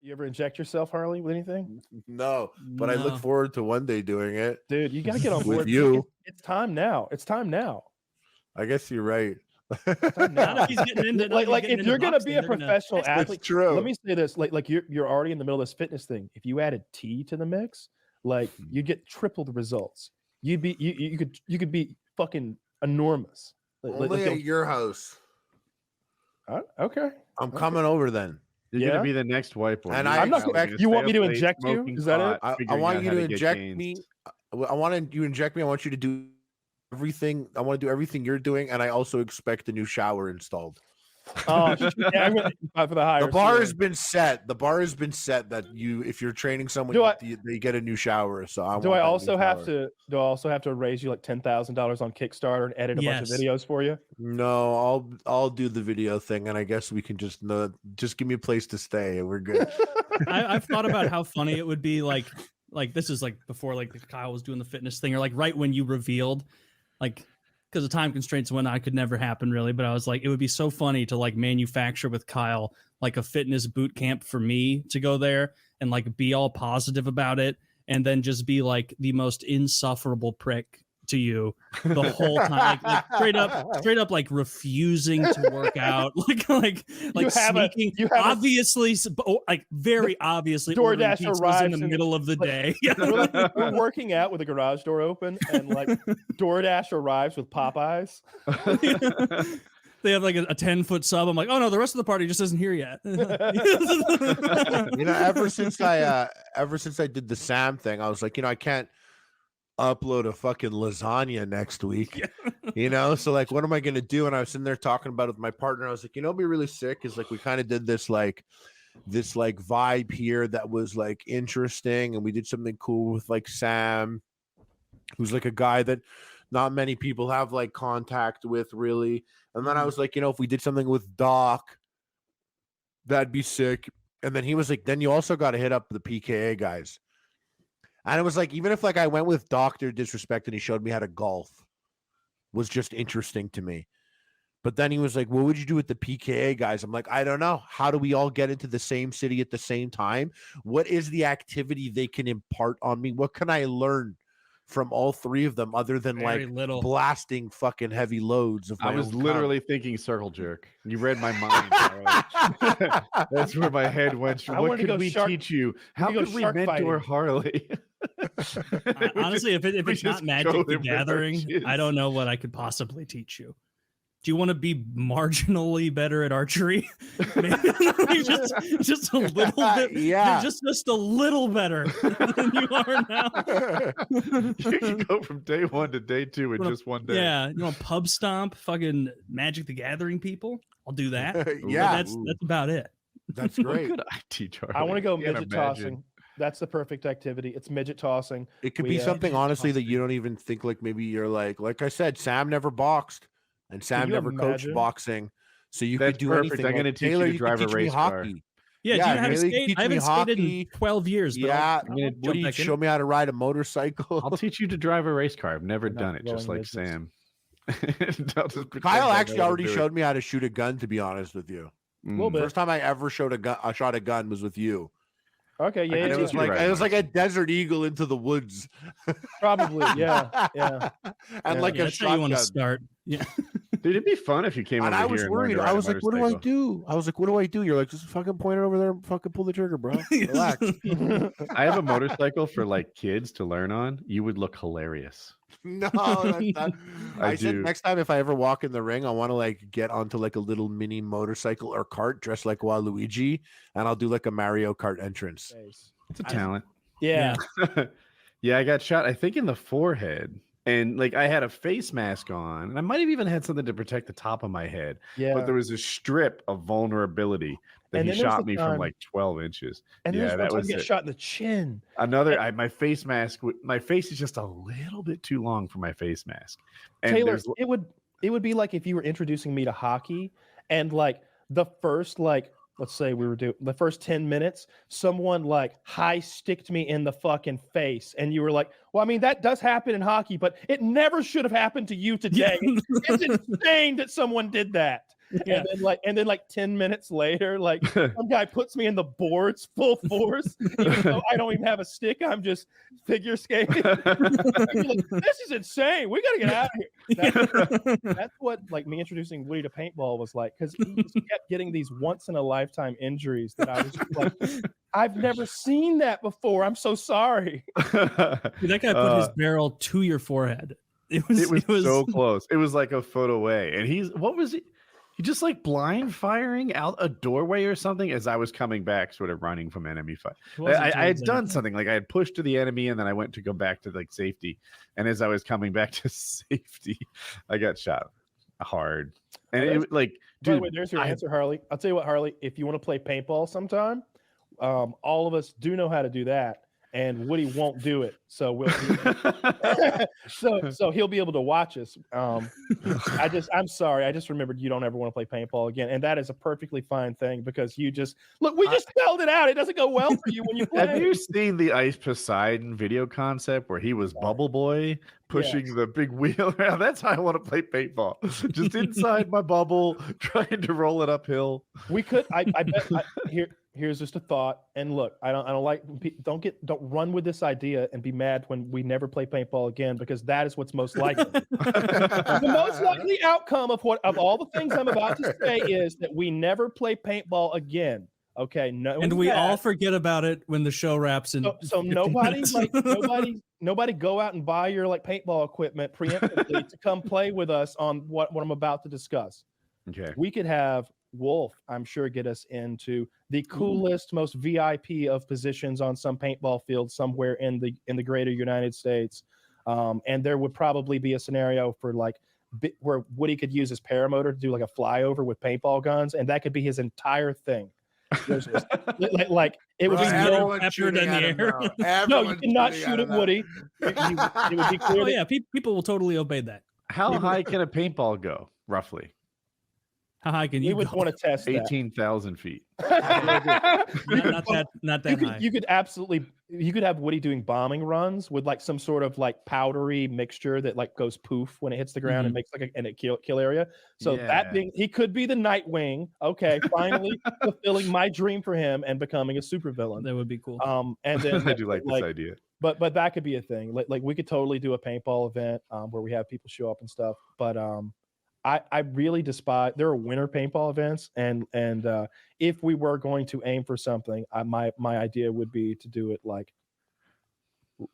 You ever inject yourself, Harley, with anything? No, but I look forward to one day doing it. Dude, you gotta get on board with you. It's time now. It's time now. I guess you're right. Not if he's getting into like if you're gonna be a professional athlete, true. let me say this: like you're already in the middle of this fitness thing. If you added tea to the mix, like you'd get triple the results. You could be fucking enormous. Only at your house. Okay, I'm coming over then. You're gonna be the next whiteboard. And I'm not gonna, you want me to inject you? Is that it? I want you to inject me. I want you to inject me. I want you to do everything. I want to do everything you're doing, and I also expect a new shower installed. Oh, yeah, I'm gonna for the higher. The bar has been set. The bar has been set that if you're training someone, they get a new shower. So I also have to raise you like $10,000 on Kickstarter and edit a bunch of videos for you? No, I'll do the video thing, and I guess we can just give me a place to stay, and we're good. I've thought about how funny it would be. Like this is like before like Kyle was doing the fitness thing, or like right when you revealed, like. Because of time constraints and whatnot, could never happen really. But I was like, it would be so funny to like manufacture with Kyle like a fitness boot camp for me to go there and like be all positive about it, and then just be like the most insufferable prick to you the whole time, like straight up like refusing to work out, like sneaking, obviously, like very obviously DoorDash arrives in the middle of the day. We're working out with the garage door open, and like DoorDash arrives with Popeyes. They have like a 10-foot sub. I'm like, oh no, the rest of the party just isn't here yet. Ever since I did the Sam thing, I was like, I can't upload a fucking lasagna next week. So like, what am I gonna do? And I was sitting there talking about it with my partner. I was like, it'd be really sick is like we kind of did this vibe here that was like interesting, and we did something cool with like Sam, who's like a guy that not many people have like contact with really. And then I was like, if we did something with Doc, that'd be sick. And then he was like, then you also got to hit up the PKA guys. And it was like, even if like I went with Dr. Disrespect and he showed me how to golf, was just interesting to me. But then he was like, what would you do with the PKA guys? I'm like, I don't know. How do we all get into the same city at the same time? What is the activity they can impart on me? What can I learn from all three of them other than blasting fucking heavy loads of my I was literally thinking circle jerk. You read my mind. That's where my head went. What could we teach you? How could we mentor Harley? Honestly, if it's not Magic the Gathering, I don't know what I could possibly teach you. Do you want to be marginally better at archery? Maybe just a little bit, just a little better than you are now. You can go from day one to day two in just one day. Yeah, you want pub stomp, fucking Magic the Gathering people? I'll do that. That's about it. That's great. What could I teach Harley? I want to go midget tossing. That's the perfect activity. It's midget tossing. It could be something honestly that you don't even think like maybe you're like I said, Sam never boxed. And Sam never coached boxing, so you could do anything. I'm going to teach you to drive a race car. Yeah, do you know how to skate? I haven't skated in 12 years. Yeah, Woody, show me how to ride a motorcycle. I'll teach you to drive a race car. I've never done it, just like Sam. Kyle actually already showed me how to shoot a gun, to be honest with you. First time I ever shot a gun was with you. Okay, yeah, and it was like a desert eagle into the woods. Probably, yeah. And like a shotgun. How you want to start? Yeah. Dude, it'd be fun if you came over here. I was worried. I was like, what do I do? I was like, what do I do? You're like, just fucking point it over there and fucking pull the trigger, bro. Relax. I have a motorcycle for like kids to learn on. You would look hilarious. No, that's not. I said next time if I ever walk in the ring, I want to like get onto like a little mini motorcycle or cart dressed like Waluigi, and I'll do like a Mario Kart entrance. It's a talent. Yeah. Yeah, I got shot, I think, in the forehead. And like I had a face mask on, and I might have even had something to protect the top of my head. Yeah. But there was a strip of vulnerability that he shot me from like 12 inches. And that was get shot in the chin. My face mask. My face is just a little bit too long for my face mask. And Taylor, it would be like if you were introducing me to hockey, and like the first let's say we were doing the first 10 minutes, someone like high sticked me in the fucking face. And you were like, well, I mean, that does happen in hockey, but it never should have happened to you today. It's insane that someone did that. Yeah. And then 10 minutes later, like some guy puts me in the boards full force, even though I don't even have a stick. I'm just figure skating. Like, this is insane. We gotta get out of here. That's what like me introducing Woody to paintball was like, because he just kept getting these once in a lifetime injuries that I was just like, I've never seen that before. I'm so sorry. Dude, that guy put his barrel to your forehead. It was so close. It was like a foot away. And what was he? He just like blind firing out a doorway or something as I was coming back, sort of running from enemy fire. I had done something like I had pushed to the enemy and then I went to go back to like safety. And as I was coming back to safety, I got shot hard. And it like, dude, by the way, there's your answer, Harley. I'll tell you what, Harley, if you want to play paintball sometime, all of us do know how to do that. And Woody won't do it, so we'll so he'll be able to watch us. I'm sorry, I just remembered you don't ever want to play paintball again, and that is a perfectly fine thing because you just we just spelled it out. It doesn't go well for you when you play. Have you seen the Ice Poseidon video concept where he was Bubble Boy pushing the big wheel around? That's how I want to play paintball. Just inside my bubble, trying to roll it uphill. We could. I bet. Here's just a thought. And look, I don't like. Don't run with this idea and be mad when we never play paintball again, because that is what's most likely. The most likely outcome of all the things I'm about to say is that we never play paintball again. Okay, no, and we all forget about it when the show wraps. And so nobody go out and buy your like paintball equipment preemptively to come play with us on what I'm about to discuss. Okay, we could have Wolf, I'm sure, get us into the coolest, most VIP of positions on some paintball field somewhere in the greater United States. And there would probably be a scenario for like where Woody could use his paramotor to do like a flyover with paintball guns, and that could be his entire thing. Like it would be peppered in the air. No, you cannot shoot at Woody. It would be clear. Oh yeah, people will totally obey that. How high can a paintball go, roughly? How high can you? We would want to test 18,000 feet. not that high. You could absolutely. You could have Woody doing bombing runs with like some sort of like powdery mixture that like goes poof when it hits the ground and makes like a kill area. So that being, he could be the Nightwing. Okay, finally fulfilling my dream for him and becoming a supervillain. That would be cool. And then I do like this idea. But that could be a thing. Like we could totally do a paintball event where we have people show up and stuff. But I really despise. There are winter paintball events, and if we were going to aim for something, my idea would be to do it like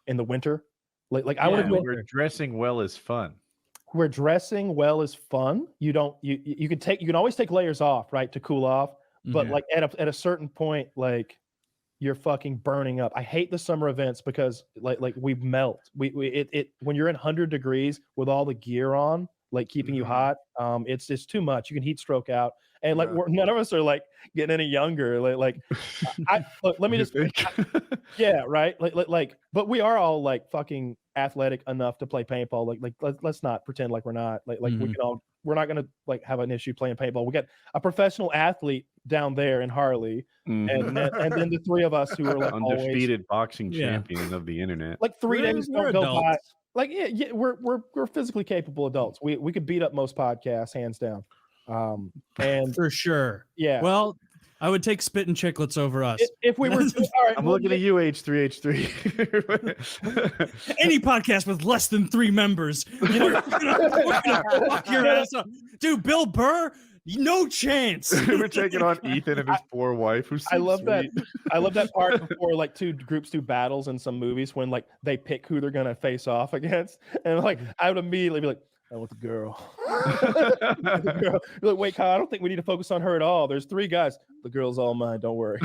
in the winter. Like I would. Where dressing well is fun. Where dressing well is fun. You can always take layers off, right, to cool off. But like at a certain point, like you're fucking burning up. I hate the summer events because like we melt. It when you're in 100 degrees with all the gear on, like keeping you hot, it's just too much. You can heat stroke out, and like none of us are like getting any younger. Like let me just right. Like, but we are all like fucking athletic enough to play paintball. Like let's not pretend like we're not. Like we can all. We're not gonna like have an issue playing paintball. We got a professional athlete down there in Harley, and then the three of us who are like undefeated boxing champion of the internet. Like 3 days don't go by. Like we're physically capable adults. We could beat up most podcasts hands down, and for sure. Yeah. Well, I would take Spit and Chicklets over us if we were. All right, I'm looking at you, H3H3. Any podcast with less than 3 members, we're gonna fuck your ass up, dude. Bill Burr. No chance. We're taking on Ethan and his poor wife. Who's so love sweet. that. I love that part before like two groups do battles in some movies when like they pick who they're gonna face off against, and like I would immediately be like, "I want the girl." The girl. You're like, wait, Kyle, I don't think we need to focus on her at all. There's 3 guys. The girl's all mine. Don't worry.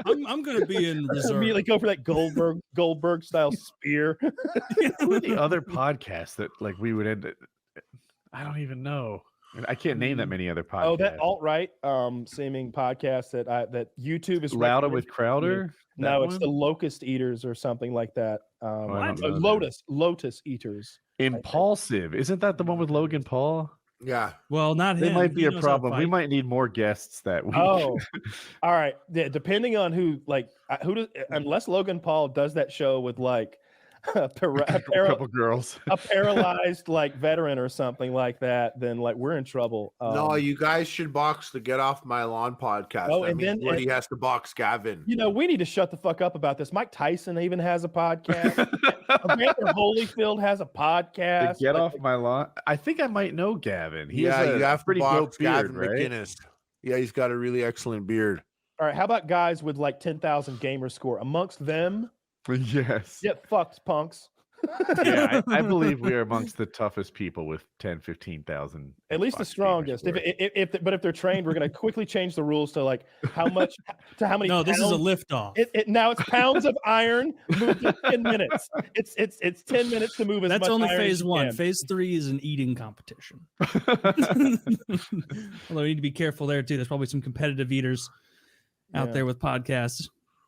I'm gonna be in reserve. Immediately go for that Goldberg style spear. Who are the other podcasts that like we would end? I don't even know. I can't name that many other podcasts. Oh, that alt-right seeming podcast that YouTube is Louder with Crowder. No, it's the Locust Eaters or something like that. Lotus Eaters. Impulsive, isn't that the one with Logan Paul? Yeah. Well, not him. They might be a problem. We might need more guests that week. Oh, all right. Yeah, depending on who, like, unless Logan Paul does that show with like a couple girls. a paralyzed like veteran or something like that, then like we're in trouble. No, you guys should box the Get Off My Lawn podcast. Oh, that and means then Woody has to box Gavin. You know, we need to shut the fuck up about this. Mike Tyson even has a podcast. Evander Holyfield has a podcast. Get off my lawn. I think I might know Gavin. You have pretty to box dope beard, Gavin right? McGinnis. Yeah, he's got a really excellent beard. All right, how about guys with like 10,000 gamer score? Amongst them, Yes. get fucked, punks. Yeah, I believe we are amongst the toughest people with 10, 15,000. At least the strongest. If they're trained, we're gonna quickly change the rules to like how many. No, this is a pounds. lift off. Now it's pounds of iron moved in 10 minutes. It's 10 minutes to move as much. That's only iron as phase you 1. can. Phase 3 is an eating competition. Although we need to be careful there too. There's probably some competitive eaters out there with podcasts.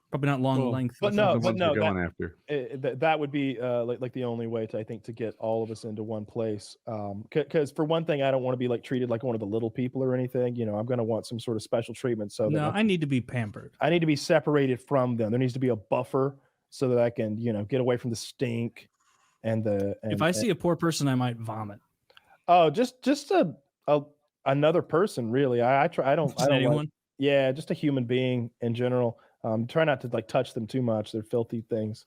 Probably not long length. But going after. That would be like the only way to, I think, to get all of us into one place. Because for one thing, I don't want to be like treated like one of the little people or anything. You know, I'm going to want some sort of special treatment. So no, I need to be pampered. I need to be separated from them. There needs to be a buffer so that I can, you know, get away from the stink and the. And, if I see a poor person, I might vomit. Oh, just another person, really. I don't anyone. like, yeah, just a human being in general. Try not to like touch them too much. They're filthy things.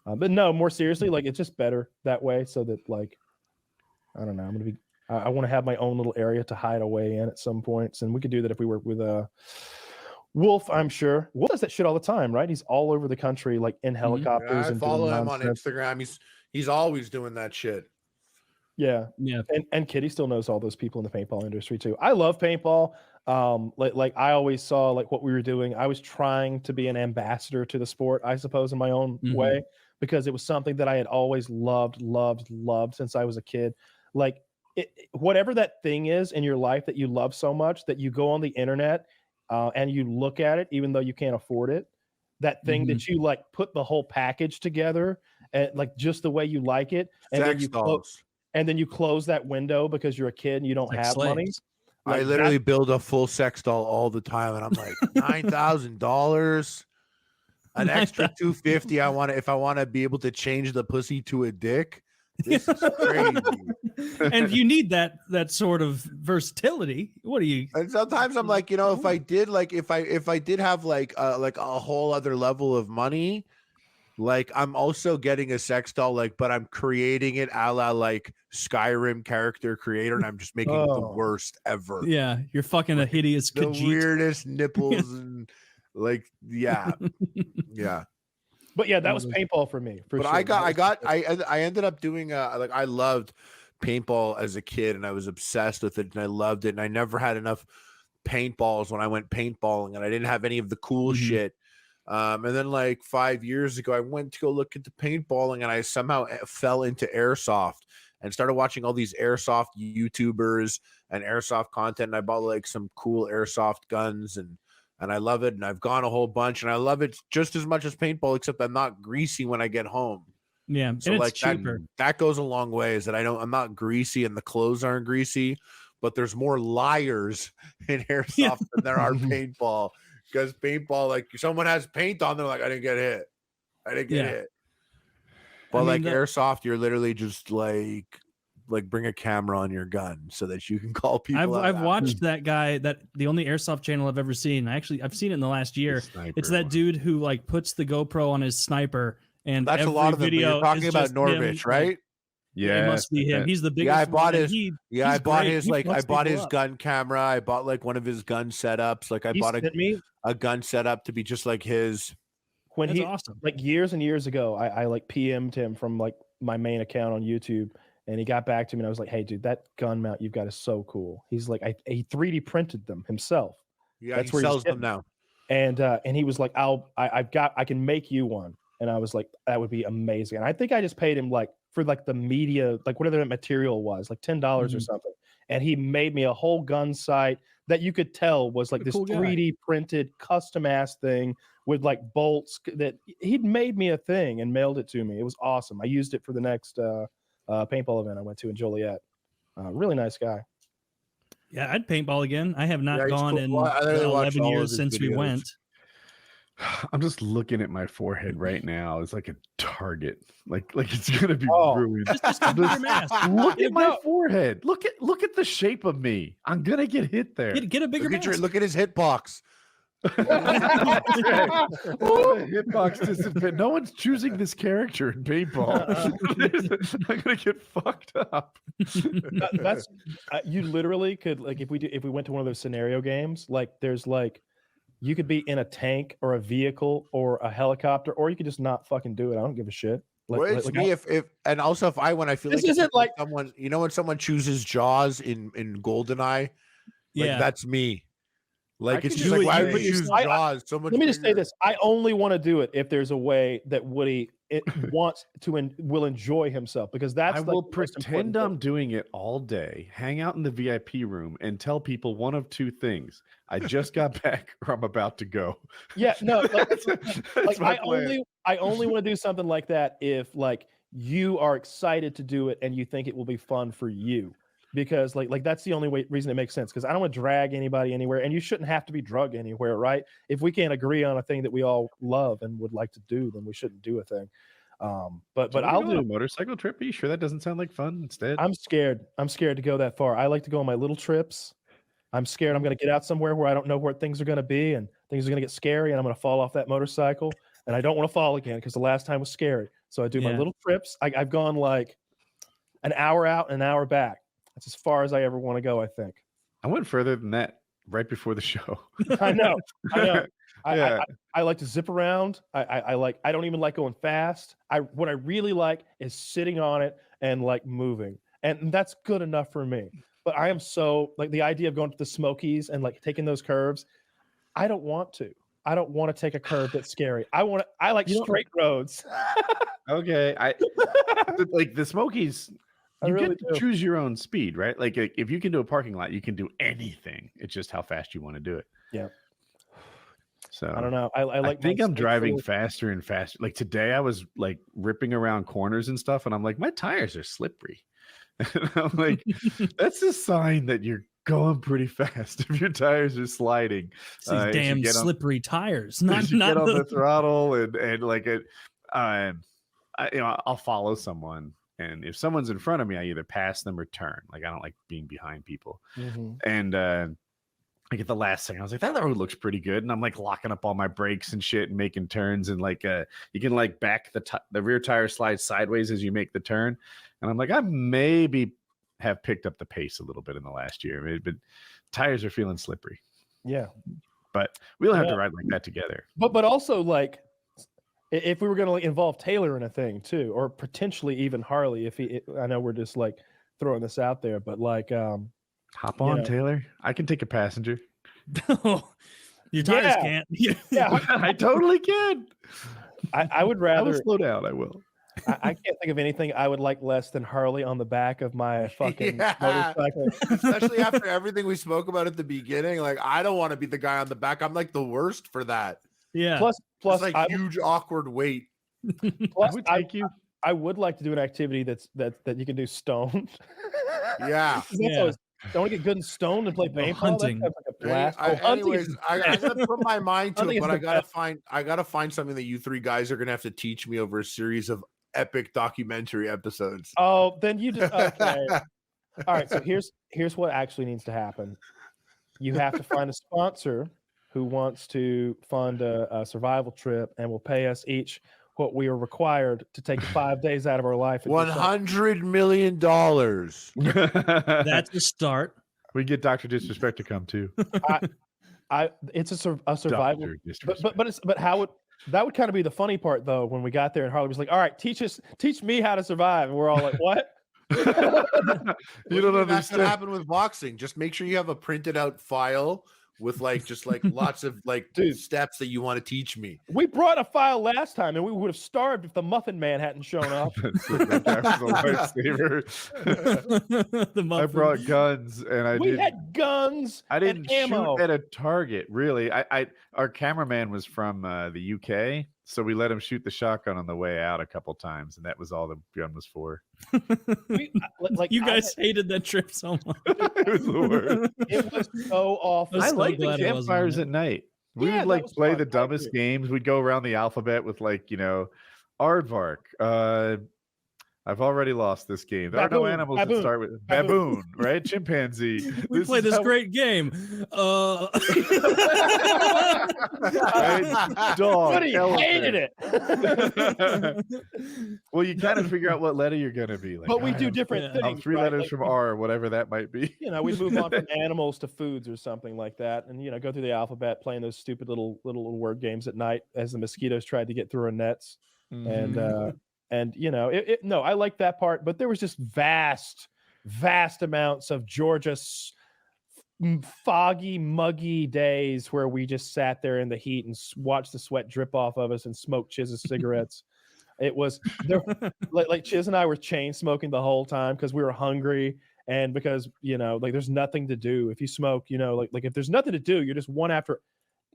But no, more seriously, like it's just better that way so that like, I don't know, I want to have my own little area to hide away in at some points. And we could do that if we work with Wolf, I'm sure. Wolf does that shit all the time, right? He's all over the country, like in helicopters. I and follow him nonsense. on Instagram. He's always doing that shit. Yeah. And Kitty still knows all those people in the paintball industry too. I love paintball. Like I always saw like what we were doing. I was trying to be an ambassador to the sport, I suppose, in my own way, because it was something that I had always loved since I was a kid. Like whatever that thing is in your life that you love so much that you go on the internet and you look at it, even though you can't afford it, that thing that you like put the whole package together and like just the way you like it. And then you close that window because you're a kid and you don't have money. Like I literally build a full sex doll all the time, and I'm like $9,000, an extra $250. If I want to be able to change the pussy to a dick. This is crazy. And you need that sort of versatility. What do you? And sometimes I'm like, you know, if I did have like a whole other level of money. Like I'm also getting a sex doll, like, but I'm creating it a la like Skyrim character creator, and I'm just making it the worst ever. Yeah, you're fucking a hideous, the weirdest nipples and like, yeah. But yeah, that was paintball for me. For but sure. I ended up doing like I loved paintball as a kid, and I was obsessed with it, and I loved it, and I never had enough paintballs when I went paintballing, and I didn't have any of the cool shit. And then like 5 years ago, I went to go look into paintballing, and I somehow fell into airsoft and started watching all these airsoft YouTubers and airsoft content. And I bought like some cool airsoft guns, and I love it. And I've gone a whole bunch, and I love it just as much as paintball, except I'm not greasy when I get home. Yeah, so and like it's cheaper. That goes a long way. Is that I'm not greasy, and the clothes aren't greasy, but there's more liars in airsoft than there are paintball. Because paintball, like someone has paint on, they're like, I didn't get hit. But like airsoft, you're literally just like bring a camera on your gun so that you can call people. I've watched that guy. That the only airsoft channel I've ever seen. I've seen it in the last year. It's that dude who like puts the GoPro on his sniper, and that's every a lot of them. video You're talking about Norvich, right? Yeah, it must be him. He's the biggest. Yeah, I bought his. I bought his up. gun camera. I bought like one of his gun setups. Like I bought a gun setup to be just like his. When That's awesome. Like years and years ago, I like PM'd him from like my main account on YouTube, and he got back to me, and I was like, "Hey, dude, that gun mount you've got is so cool." He's like, he 3D printed them himself. Yeah, that's he sells them now. And he was like, I can make you one, and I was like, that would be amazing. And I think I just paid him like for like the media, like whatever that material was, like $10 or something. And he made me a whole gun sight that you could tell was like this cool 3D printed custom ass thing with like bolts that he'd made me a thing and mailed it to me. It was awesome. I used it for the next paintball event I went to in Joliet. Really nice guy. Yeah, I'd paintball again. I have not gone in 11 years since we went. I'm just looking at my forehead right now. It's like a target. Like it's gonna be Oh. ruined. Just get your mask. Look at my No. forehead. Look at the shape of me. I'm gonna get hit there. Get a bigger mask. Look at his hitbox. The hitbox disappeared. No one's choosing this character in paintball. I'm gonna get fucked up. That's you literally could, like, if we went to one of those scenario games, like there's like you could be in a tank or a vehicle or a helicopter, or you could just not fucking do it. I don't give a shit. Like, Well, it's like, me if and also if I when I feel This like isn't like- someone, you know, when someone chooses Jaws in GoldenEye, like Yeah. that's me. Like I it's can just do like it why you- would you choose I- Jaws? So much. let me just say bigger. this: I only want to do it if there's a way that Woody wants to and will enjoy himself, because that's I like will the most important pretend I'm thing. doing it all day, hang out in the VIP room, and tell people one of two things: I just got back, or I'm about to go. Yeah, no, like, That's my I plan. only want to do something like that if like you are excited to do it and you think it will be fun for you, because like that's the only reason it makes sense, because I don't want to drag anybody anywhere, and you shouldn't have to be drugged anywhere, right? If we can't agree on a thing that we all love and would like to do, then we shouldn't do a thing. But Can we I'll go on do. a motorcycle trip. Are you sure that doesn't sound like fun instead? I'm scared to go that far. I like to go on my little trips. I'm scared I'm going to get out somewhere where I don't know where things are going to be, and things are going to get scary, and I'm going to fall off that motorcycle, and I don't want to fall again because the last time was scary. So I do my Yeah. little trips. I've gone like an hour out, an hour back. That's as far as I ever want to go, I think. I went further than that right before the show. I know. Yeah. I like to zip around. I don't even like going fast. What I really like is sitting on it and like moving, and that's good enough for me. But I am so like the idea of going to the Smokies and like taking those curves. I don't want to. I don't want to take a curve that's scary. I like You don't- straight roads. Okay, like the Smokies. I You really get to do. choose your own speed, right? Like if you can do a parking lot, you can do anything. It's just how fast you want to do it. Yeah. So I don't know. I I like. think my I'm driving straightforward- faster and faster. Like today, I was like ripping around corners and stuff, and I'm like, my tires are slippery. And I'm like, that's a sign that you're going pretty fast if your tires are sliding. It's these as you damn get on- slippery tires. As you Not get on the the, throttle and like it, I'll follow someone, and if someone's in front of me, I either pass them or turn. Like I don't like being behind people, Mhm. and like at the last second, I was like, that road looks pretty good, and I'm like locking up all my brakes and shit and making turns, and like you can like back the rear tire slides sideways as you make the turn, and I'm like, I maybe have picked up the pace a little bit in the last year, but tires are feeling slippery. Yeah. But we don't have to Yeah. ride like that together. But also like if we were going to like involve Taylor in a thing too, or potentially even Harley, I know we're just like throwing this out there, but like Hop You on, know. Taylor. I can take a passenger. your tires Yeah. can't. yeah, I totally can. I would I will rather. slow down. I will. I can't think of anything I would like less than Harley on the back of my fucking Yeah. motorcycle. Especially after everything we spoke about at the beginning. Like, I don't want to be the guy on the back. I'm like the worst for that. Yeah. Plus, Plus, like I, huge awkward weight. plus I would I, take you. I would like to do an activity that you can do stoned. Yeah. Yeah. Don't want to get good and stoned and play Go paintball. hunting. That sounds like a blast. I, Oh, hunting anyways, is- I gotta put my mind to Hunting it, is but the I gotta find something that you three guys are gonna have to teach me over a series of epic documentary episodes. Oh, then you just okay. All right, so here's what actually needs to happen. You have to find a sponsor who wants to fund a survival trip and will pay us each what we are required to take 5 days out of our life. and do something. $100 million. That's a start. We get Dr. Disrespect to come too. It's a survival. Dr. Disrespect. But how would that would kind of be the funny part though when we got there and Harley was like, "All right, teach me how to survive," and we're all like, "What?" You don't That's what understand. happened with boxing. Just make sure you have a printed out file with just lots of Dude. steps that you want to teach me. We brought a file last time, and we would have starved if the Muffin Man hadn't shown up. That was a lifesaver. The I muffin. brought guns and We had guns. I didn't and ammo. shoot at a target, really. Our cameraman was from the UK, so we let him shoot the shotgun on the way out a couple times, and that was all the gun was for. You guys hated that trip so much. It was the worst. It was so awful. I was I so like the glad I wasn't campfires on it. at night. We Yeah, would that like was play fun. the I dumbest agree. games. We'd go around the alphabet with like, aardvark. I've already lost this game. There are no Baboon, animals that baboon, start with baboon. baboon, right? Chimpanzee. We play is this how- great game. right? Dog. Woody hated elephant. it. Well, you kind of figure out what letter you're gonna be. Like, But we "All do right, different yeah. I'm things. 3 right? letters Like, from we- R, whatever that might be. we move on from animals to foods or something like that, and go through the alphabet, playing those stupid little word games at night as the mosquitoes tried to get through our nets. And no, I like that part, but there was just vast amounts of Georgia foggy, muggy days where we just sat there in the heat and watched the sweat drip off of us and smoked Chiz's cigarettes. It was there, like Chiz and I were chain smoking the whole time because we were hungry and because like there's nothing to do if you smoke. Like if there's nothing to do, you're just one after.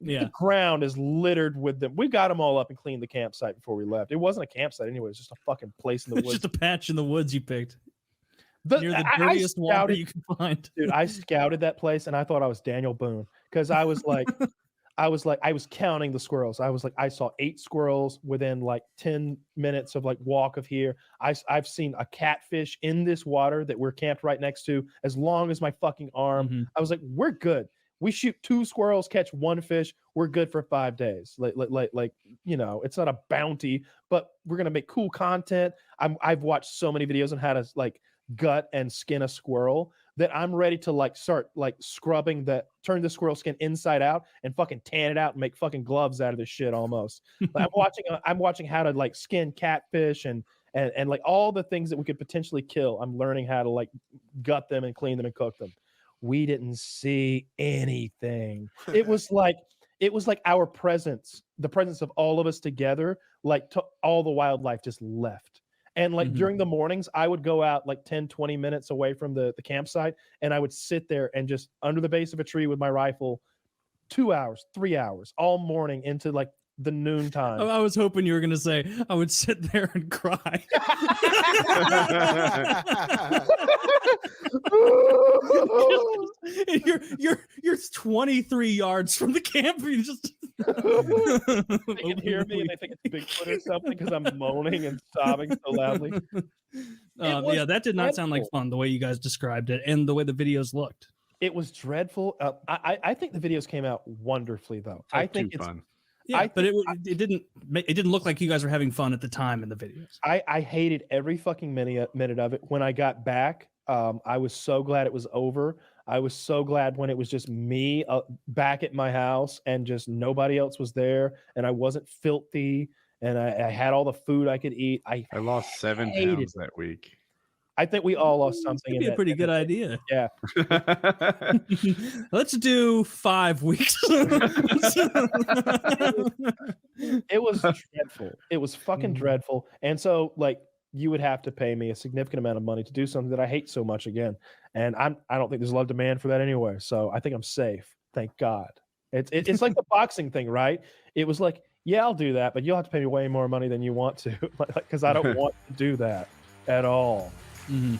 Yeah. The ground is littered with them. We got them all up and cleaned the campsite before we left. It wasn't a campsite anyway. It was just a fucking place in the It's woods. just a patch in the woods you picked. Near the dirtiest water scouted, you can find. dude, I scouted that place and I thought I was Daniel Boone because I was like, I was counting the squirrels. I was like, I saw 8 squirrels within like 10 minutes of like walk of here. I've seen a catfish in this water that we're camped right next to as long as my fucking arm. Mhm. I was like, we're good. We shoot 2 squirrels, catch 1 fish. We're good for 5 days. Like it's not a bounty, but we're gonna make cool content. I've watched so many videos on how to like gut and skin a squirrel that I'm ready to like start like scrubbing turn the squirrel skin inside out and fucking tan it out and make fucking gloves out of this shit almost. Like, I'm watching how to like skin catfish and like all the things that we could potentially kill. I'm learning how to like gut them and clean them and cook them. We didn't see anything. It was like our presence, the presence of all of us together, like all the wildlife just left. And like during the mornings, I would go out like 10, 20 minutes away from the campsite and I would sit there and just under the base of a tree with my rifle 2 hours, 3 hours, all morning into like the noontime. I was hoping you were going to say I would sit there and cry. You're 23 yards from the camp. You just They can hear me and they think it's Bigfoot or something because I'm moaning and sobbing so loudly. Yeah, that did not sound like fun the way you guys described it and the way the videos looked. It was dreadful. I think the videos came out wonderfully though. I think it's fun. Yeah, but it didn't look like you guys were having fun at the time in the videos. I hated every fucking minute of it. When I got back, I was so glad it was over. I was so glad when it was just me back at my house and just nobody else was there and I wasn't filthy and I had all the food I could eat. I lost 7 pounds that week. I think we all lost something. That'd be a pretty good idea. Yeah. Let's do 5 weeks. It was dreadful. It was fucking dreadful. And so like you would have to pay me a significant amount of money to do something that I hate so much again. And I don't think there's a lot of demand for that anyway. So I think I'm safe. Thank God. It's like the boxing thing, right? It was like, yeah, I'll do that, but you'll have to pay me way more money than you want to, because I don't want to do that at all. Mm-hmm.